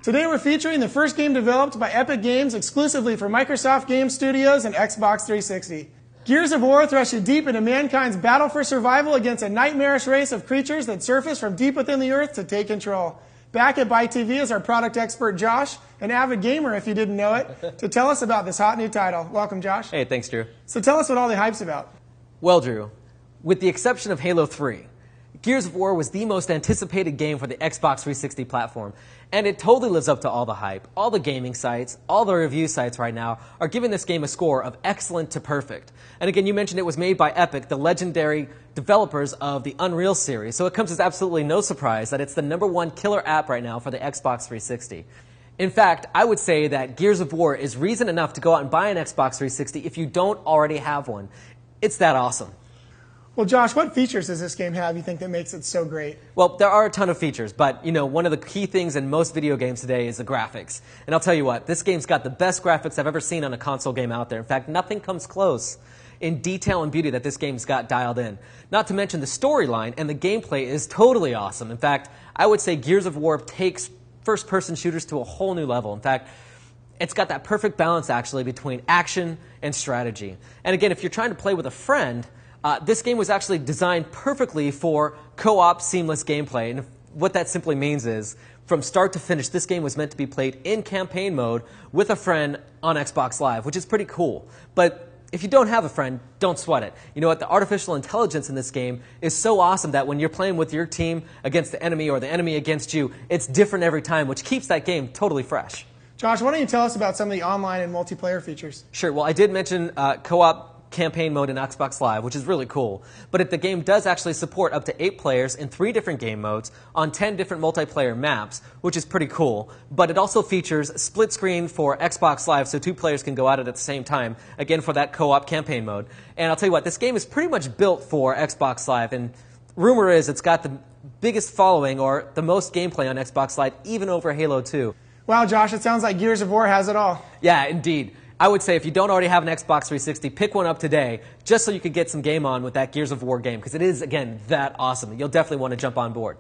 Today we're featuring the first game developed by Epic Games exclusively for Microsoft Game Studios and Xbox 360. Gears of War thrusts you deep into mankind's battle for survival against a nightmarish race of creatures that surface from deep within the earth to take control. Back at BuyTV is our product expert Josh, an avid gamer if you didn't know it, to tell us about this hot new title. Welcome, Josh. Hey, thanks, Drew. So tell us what all the hype's about. Well, Drew, with the exception of Halo 3, Gears of War was the most anticipated game for the Xbox 360 platform, and it totally lives up to all the hype. All the gaming sites, all the review sites right now are giving this game a score of excellent to perfect. And again, you mentioned it was made by Epic, the legendary developers of the Unreal series, so it comes as absolutely no surprise that it's the #1 killer app right now for the Xbox 360. In fact, I would say that Gears of War is reason enough to go out and buy an Xbox 360 if you don't already have one. It's that awesome. Well, Josh, what features does this game have you think that makes it so great? Well, there are a ton of features, but one of the key things in most video games today is the graphics. And I'll tell you what, this game's got the best graphics I've ever seen on a console game out there. In fact, nothing comes close in detail and beauty that this game's got dialed in. Not to mention the storyline and the gameplay is totally awesome. In fact, I would say Gears of War takes first-person shooters to a whole new level. In fact, it's got that perfect balance, actually, between action and strategy. And again, if you're trying to play with a friend, this game was actually designed perfectly for co-op seamless gameplay. And what that simply means is, from start to finish, this game was meant to be played in campaign mode with a friend on Xbox Live, which is pretty cool. But if you don't have a friend, don't sweat it. You know what? The artificial intelligence in this game is so awesome that when you're playing with your team against the enemy or the enemy against you, it's different every time, which keeps that game totally fresh. Josh, why don't you tell us about some of the online and multiplayer features? Sure. Well, I did mention co-op campaign mode in Xbox Live, which is really cool. But the game does actually support up to 8 players in 3 different game modes on 10 different multiplayer maps, which is pretty cool. But it also features split screen for Xbox Live, so 2 players can go at it at the same time, again for that co-op campaign mode. And I'll tell you what, this game is pretty much built for Xbox Live, and rumor is it's got the biggest following or the most gameplay on Xbox Live, even over Halo 2. Wow, Josh, it sounds like Gears of War has it all. Yeah, indeed. I would say if you don't already have an Xbox 360, pick one up today just so you could get some game on with that Gears of War game because it is, again, that awesome. You'll definitely want to jump on board.